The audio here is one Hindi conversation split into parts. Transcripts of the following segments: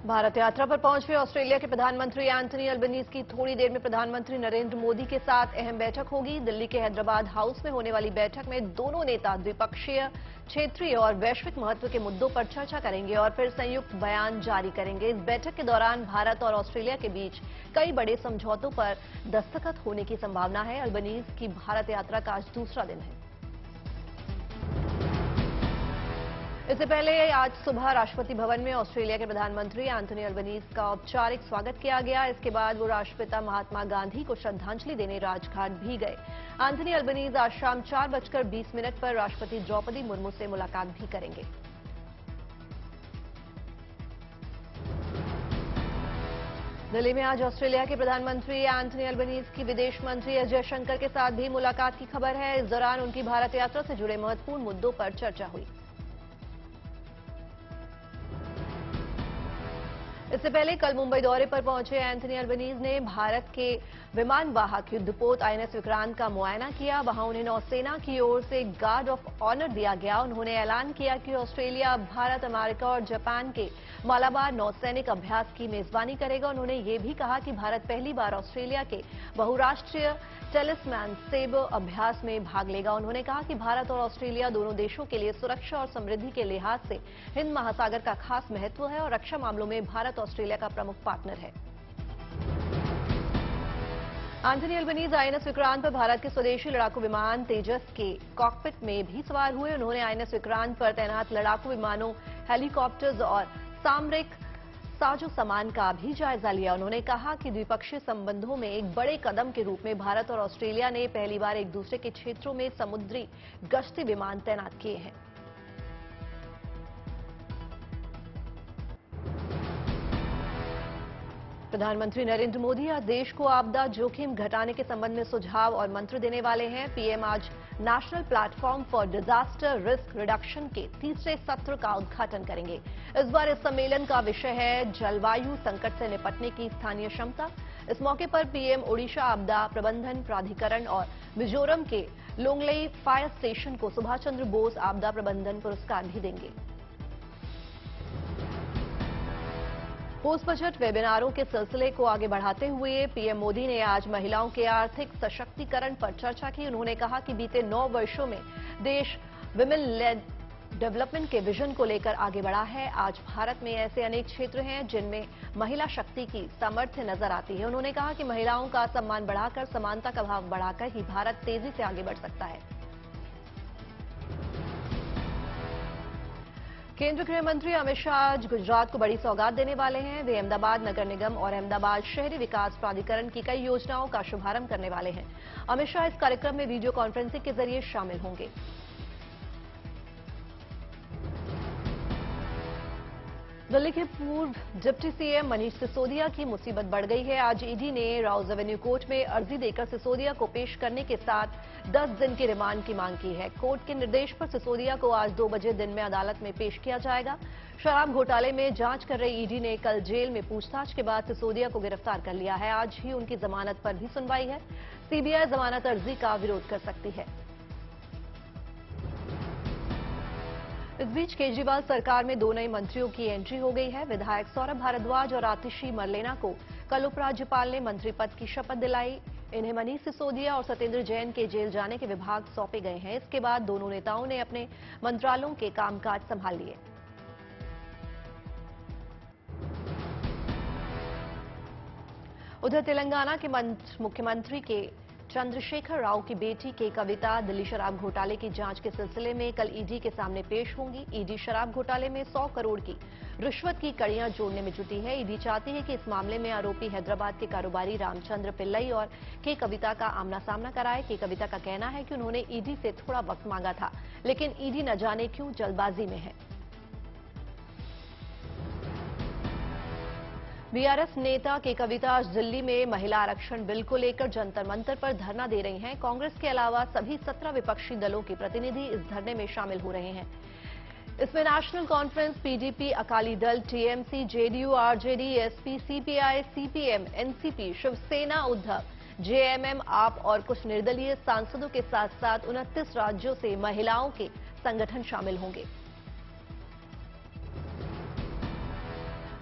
भारत यात्रा पर पहुंच हुए ऑस्ट्रेलिया के प्रधानमंत्री एंथनी अल्बनीज की थोड़ी देर में प्रधानमंत्री नरेंद्र मोदी के साथ अहम बैठक होगी। दिल्ली के हैदराबाद हाउस में होने वाली बैठक में दोनों नेता द्विपक्षीय, क्षेत्रीय और वैश्विक महत्व के मुद्दों पर चर्चा करेंगे और फिर संयुक्त बयान जारी करेंगे। इस बैठक के दौरान भारत और ऑस्ट्रेलिया के बीच कई बड़े समझौतों पर दस्तखत होने की संभावना है। अल्बनीज की भारत यात्रा का आज दूसरा दिन है। इससे पहले आज सुबह राष्ट्रपति भवन में ऑस्ट्रेलिया के प्रधानमंत्री एंथनी अल्बनीज का औपचारिक स्वागत किया गया। इसके बाद वो राष्ट्रपिता महात्मा गांधी को श्रद्धांजलि देने राजघाट भी गए। एंथनी अल्बनीज आज शाम 4:20 पर राष्ट्रपति द्रौपदी मुर्मू से मुलाकात भी करेंगे। दिल्ली में आज ऑस्ट्रेलिया के प्रधानमंत्री एंथनी अल्बनीज की विदेश मंत्री एस जयशंकर के साथ भी मुलाकात की खबर है। इस दौरान उनकी भारत यात्रा से जुड़े महत्वपूर्ण मुद्दों पर चर्चा हुई। इससे पहले कल मुंबई दौरे पर पहुंचे एंथनी अल्बनीज ने भारत के विमान वाहक युद्धपोत आईएनएस विक्रांत का मुआयना किया। वहां उन्हें नौसेना की ओर से गार्ड ऑफ ऑनर दिया गया। उन्होंने ऐलान किया कि ऑस्ट्रेलिया, भारत, अमेरिका और जापान के मालाबार नौसैनिक अभ्यास की मेजबानी करेगा। उन्होंने ये भी कहा कि भारत पहली बार ऑस्ट्रेलिया के बहुराष्ट्रीय टेलिस्मैन सेबर अभ्यास में भाग लेगा। उन्होंने कहा कि भारत और ऑस्ट्रेलिया दोनों देशों के लिए सुरक्षा और समृद्धि के लिहाज से हिंद महासागर का खास महत्व है और रक्षा मामलों में भारत ऑस्ट्रेलिया का प्रमुख पार्टनर है। एंथनी अल्बनीज आईएनएस विक्रांत पर भारत के स्वदेशी लड़ाकू विमान तेजस के कॉकपिट में भी सवार हुए। उन्होंने आईएनएस विक्रांत पर तैनात लड़ाकू विमानों, हेलीकॉप्टर्स और सामरिक साजो सामान का भी जायजा लिया। उन्होंने कहा कि द्विपक्षीय संबंधों में एक बड़े कदम के रूप में भारत और ऑस्ट्रेलिया ने पहली बार एक दूसरे के क्षेत्रों में समुद्री गश्ती विमान तैनात किए हैं। प्रधानमंत्री नरेंद्र मोदी आज देश को आपदा जोखिम घटाने के संबंध में सुझाव और मंत्र देने वाले हैं। पीएम आज national platform for disaster risk reduction के तीसरे सत्र का उद्घाटन करेंगे। इस बार इस सम्मेलन का विषय है जलवायु संकट से निपटने की स्थानीय क्षमता। इस मौके पर पीएम ओडिशा आपदा प्रबंधन प्राधिकरण और मिजोरम के लोंगलेई फायर स्टेशन को सुभाष चंद्र बोस आपदा प्रबंधन पुरस्कार भी देंगे। पोस्ट बजट वेबिनारों के सिलसिले को आगे बढ़ाते हुए पीएम मोदी ने आज महिलाओं के आर्थिक सशक्तिकरण पर चर्चा की। उन्होंने कहा कि बीते 9 वर्षों में देश विमेन लेड डेवलपमेंट के विजन को लेकर आगे बढ़ा है। आज भारत में ऐसे अनेक क्षेत्र हैं जिनमें महिला शक्ति की सामर्थ्य नजर आती है। उन्होंने कहा कि महिलाओं का सम्मान बढ़ाकर, समानता का भाव बढ़ाकर ही भारत तेजी से आगे बढ़ सकता है। केंद्रीय गृह मंत्री अमित शाह आज गुजरात को बड़ी सौगात देने वाले हैं। वे अहमदाबाद नगर निगम और अहमदाबाद शहरी विकास प्राधिकरण की कई योजनाओं का शुभारंभ करने वाले हैं। अमित शाह इस कार्यक्रम में वीडियो कॉन्फ्रेंसिंग के जरिए शामिल होंगे। दिल्ली के पूर्व डिप्टी सीएम मनीष सिसोदिया की मुसीबत बढ़ गई है। आज ईडी ने राउज एवेन्यू कोर्ट में अर्जी देकर सिसोदिया को पेश करने के साथ 10 दिन की रिमांड की मांग की है। कोर्ट के निर्देश पर सिसोदिया को आज 2 बजे दिन में अदालत में पेश किया जाएगा। शराब घोटाले में जांच कर रही ईडी ने कल जेल में पूछताछ के बाद सिसोदिया को गिरफ्तार कर लिया है। आज ही उनकी जमानत पर भी सुनवाई है। सीबीआई जमानत अर्जी का विरोध कर सकती है। इस बीच केजरीवाल सरकार में 2 नए मंत्रियों की एंट्री हो गई है। विधायक सौरभ भारद्वाज और आतिशी मरलेना को कल उपराज्यपाल ने मंत्री पद की शपथ दिलाई। इन्हें मनीष सिसोदिया और सत्येंद्र जैन के जेल जाने के विभाग सौंपे गए हैं। इसके बाद दोनों नेताओं ने अपने मंत्रालयों के कामकाज संभाल लिए। उधर तेलंगाना के मुख्यमंत्री के चंद्रशेखर राव की बेटी के कविता दिल्ली शराब घोटाले की जांच के सिलसिले में कल ईडी के सामने पेश होंगी। ईडी शराब घोटाले में 100 करोड़ की रिश्वत की कड़ियां जोड़ने में जुटी है। ईडी चाहती है कि इस मामले में आरोपी हैदराबाद के कारोबारी रामचंद्र पिल्लई और के कविता का आमना सामना कराए। के कविता का कहना है कि उन्होंने ईडी से थोड़ा वक्त मांगा था, लेकिन ईडी न जाने क्यों जल्दबाजी में है। बीआरएस नेता के कविता आज दिल्ली में महिला आरक्षण बिल को लेकर जंतर मंतर पर धरना दे रही हैं। कांग्रेस के अलावा सभी 17 विपक्षी दलों के प्रतिनिधि इस धरने में शामिल हो रहे हैं। इसमें national conference, PDP, Akali Dal, TMC, JDU, RJD, SP, CPI, CPM, NCP, Shiv Sena, Uddhav, JMM, AAP और कुछ निर्दलीय सांसदों के साथ साथ 29 राज्यों से महिलाओं के संगठन शामिल होंगे।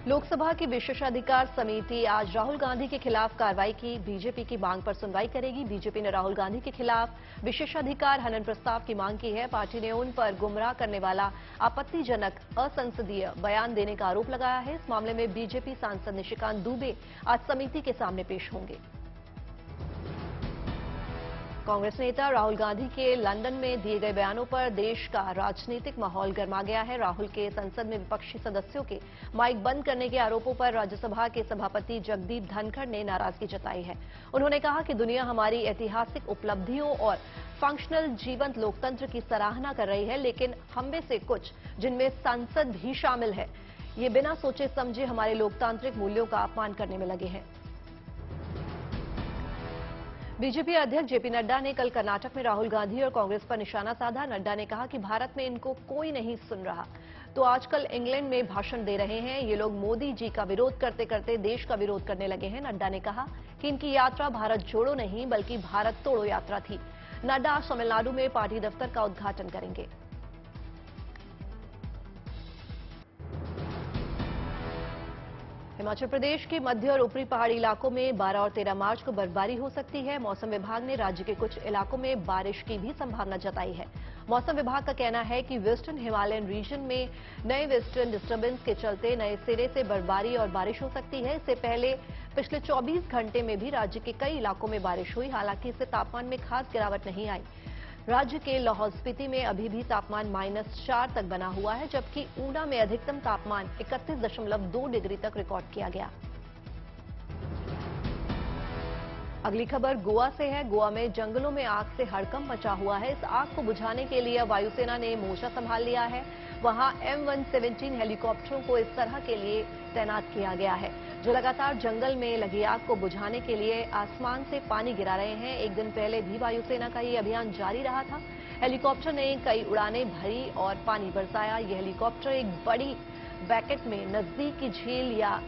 लोकसभा की विशेषाधिकार समिति आज राहुल गांधी के खिलाफ कार्रवाई की बीजेपी की मांग पर सुनवाई करेगी। बीजेपी ने राहुल गांधी के खिलाफ विशेषाधिकार हनन प्रस्ताव की मांग की है। पार्टी ने उन पर गुमराह करने वाला आपत्तिजनक असंसदीय बयान देने का आरोप लगाया है। इस मामले में बीजेपी सांसद निशिकांत दुबे आज समिति के सामने पेश होंगे। कांग्रेस नेता राहुल गांधी के लंदन में दिए गए बयानों पर देश का राजनीतिक माहौल गर्मा गया है। राहुल के संसद में विपक्षी सदस्यों के माइक बंद करने के आरोपों पर राज्यसभा के सभापति जगदीप धनखड़ ने नाराजगी जताई है। उन्होंने कहा कि दुनिया हमारी ऐतिहासिक उपलब्धियों और फंक्शनल जीवंत लोकतंत्र की सराहना कर रही है, लेकिन हम में से कुछ, जिनमें सांसद भी शामिल है, ये बिना सोचे समझे हमारे लोकतांत्रिक मूल्यों का अपमान करने में लगे हैं। बीजेपी अध्यक्ष जेपी नड्डा ने कल कर्नाटक में राहुल गांधी और कांग्रेस पर निशाना साधा। नड्डा ने कहा कि भारत में इनको कोई नहीं सुन रहा, तो आजकल इंग्लैंड में भाषण दे रहे हैं। ये लोग मोदी जी का विरोध करते करते देश का विरोध करने लगे हैं। नड्डा ने कहा कि इनकी यात्रा भारत जोड़ो नहीं बल्कि भारत तोड़ो यात्रा थी। नड्डा आज तमिलनाडु में पार्टी दफ्तर का उद्घाटन करेंगे। हिमाचल प्रदेश के मध्य और ऊपरी पहाड़ी इलाकों में 12 और 13 मार्च को बर्फबारी हो सकती है। मौसम विभाग ने राज्य के कुछ इलाकों में बारिश की भी संभावना जताई है। मौसम विभाग का कहना है कि वेस्टर्न हिमालयन रीजन में नए वेस्टर्न डिस्टर्बेंस के चलते नए सिरे से बर्फबारी और बारिश हो सकती है। इससे पहले पिछले 24 घंटे में भी राज्य के कई इलाकों में बारिश हुई। हालांकि इससे तापमान में खास गिरावट नहीं आई। राज्य के लाहौल स्पीति में अभी भी तापमान -4 तक बना हुआ है, जबकि ऊना में अधिकतम तापमान 31.2 डिग्री तक रिकॉर्ड किया गया। अगली खबर गोवा से है। गोवा में जंगलों में आग से हड़कंप मचा हुआ है। इस आग को बुझाने के लिए वायुसेना ने मोर्चा संभाल लिया है। वहां M117 हेलीकॉप्टरों को इस तरह के लिए तैनात किया गया है, जो लगातार जंगल में लगी आग को बुझाने के लिए आसमान से पानी गिरा रहे हैं। एक दिन पहले भी वायुसेना का ये अभियान जारी रहा था। हेलीकॉप्टर ने कई उड़ानें भरी और पानी बरसाया। ये हेलीकॉप्टर एक बड़ी बैकेट में नजदीक की झील या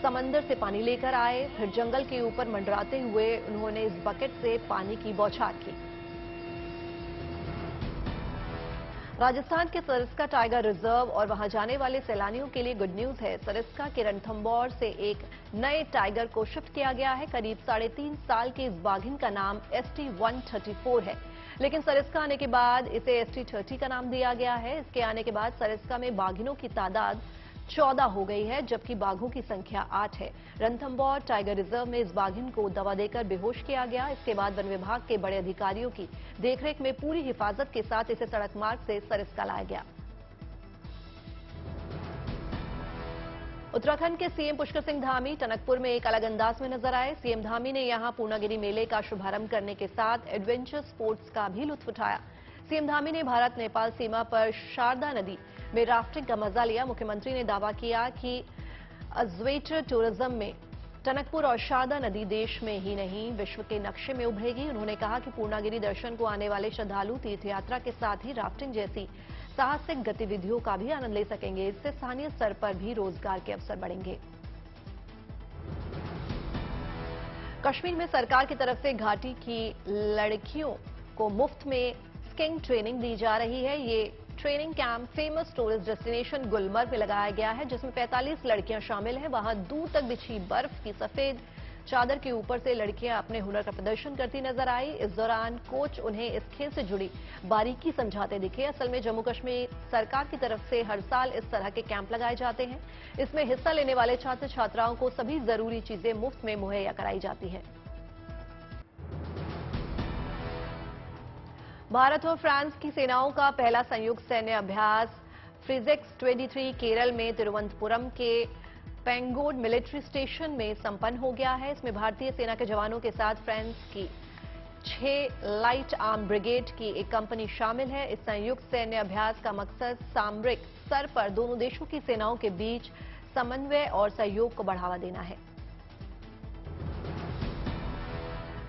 समंदर से पानी लेकर आए। फिर जंगल के ऊपर मंडराते हुए उन्होंने इस बकेट से पानी की बौछार की। राजस्थान के सरिस्का टाइगर रिजर्व और वहां जाने वाले सैलानियों के लिए गुड न्यूज है। सरिस्का के रणथंभौर से एक नए टाइगर को शिफ्ट किया गया है। करीब 3.5 साल के इस बाघिन का नाम ST-134 है, लेकिन सरिस्का आने के बाद इसे ST-30 का नाम दिया गया है। इसके आने के बाद सरिस्का में बाघिनों की तादाद 14 हो गई है, जबकि बाघों की संख्या 8 है। रणथंभौर टाइगर रिजर्व में इस बाघिन को दवा देकर बेहोश किया गया। इसके बाद वन विभाग के बड़े अधिकारियों की देखरेख में पूरी हिफाजत के साथ इसे सड़क मार्ग से सरिस्का लाया गया। उत्तराखंड के सीएम पुष्कर सिंह धामी टनकपुर में एक अलग अंदाज में नजर आए। सीएम धामी ने यहां पूर्णागिरि मेले का शुभारंभ करने के साथ एडवेंचर स्पोर्ट्स का भी लुत्फ उठाया। सीएम धामी ने भारत नेपाल सीमा पर शारदा नदी में राफ्टिंग का मजा लिया। मुख्यमंत्री ने दावा किया कि अज्वेटर टूरिज्म में टनकपुर और शारदा नदी देश में ही नहीं विश्व के नक्शे में उभरेगी। उन्होंने कहा कि पूर्णागिरि दर्शन को आने वाले श्रद्धालु तीर्थयात्रा के साथ ही राफ्टिंग जैसी साहसिक गतिविधियों का भी आनंद ले सकेंगे। इससे स्थानीय स्तर पर भी रोजगार के अवसर बढ़ेंगे। कश्मीर में सरकार की तरफ से घाटी की लड़कियों को मुफ्त में स्कीइंग ट्रेनिंग दी जा रही है। ये training camp famous tourist destination Gulmarg में लगाया गया है, जिसमें 45 लड़कियां शामिल हैं। वहां दूर तक बिछी बर्फ की सफेद चादर के ऊपर से लड़कियां अपने हुनर का प्रदर्शन करती नजर आई। इस दौरान कोच उन्हें इस खेल से जुड़ी बारीकी समझाते दिखे। असल में जम्मू कश्मीर सरकार की तरफ से हर साल इस तरह के कैंप लगाए जाते हैं। इसमें हिस्सा लेने वाले छात्र छात्राओं को सभी जरूरी चीजें मुफ्त में मुहैया कराई जाती हैं। भारत और फ्रांस की सेनाओं का पहला संयुक्त सैन्य अभ्यास फ्रिजेक्स 23 केरल में तिरुवनंतपुरम के पेंगोड मिलिट्री स्टेशन में संपन्न हो गया है। इसमें भारतीय सेना के जवानों के साथ फ्रांस की 6 लाइट आर्म ब्रिगेड की एक कंपनी शामिल है। इस संयुक्त सैन्य अभ्यास का मकसद सामरिक स्तर पर दोनों देशों की सेनाओं के बीच समन्वय और सहयोग को बढ़ावा देना है।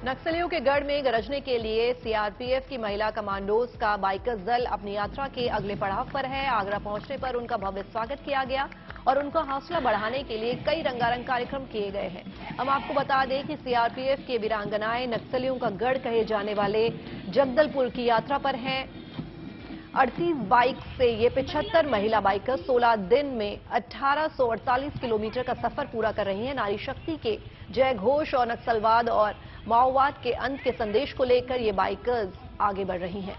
नक्सलियों के गढ़ में गरजने के लिए सीआरपीएफ की महिला कमांडोज का बाइकर्स दल अपनी यात्रा के अगले पड़ाव पर है। आगरा पहुंचने पर उनका भव्य स्वागत किया गया और उनका हौसला बढ़ाने के लिए कई रंगारंग कार्यक्रम किए गए हैं। हम आपको बता दें कि सीआरपीएफ के वीरांगनाएं नक्सलियों का गढ़ कहे जाने वाले जगदलपुर की यात्रा पर हैं। 38 बाइक से ये 75 महिला बाइकर 16 दिन में 1848 किलोमीटर का सफर पूरा कर रही हैं। नारी शक्ति के जय घोष और नक्सलवाद और माओवाद के अंत के संदेश को लेकर ये बाइकर्स आगे बढ़ रही हैं।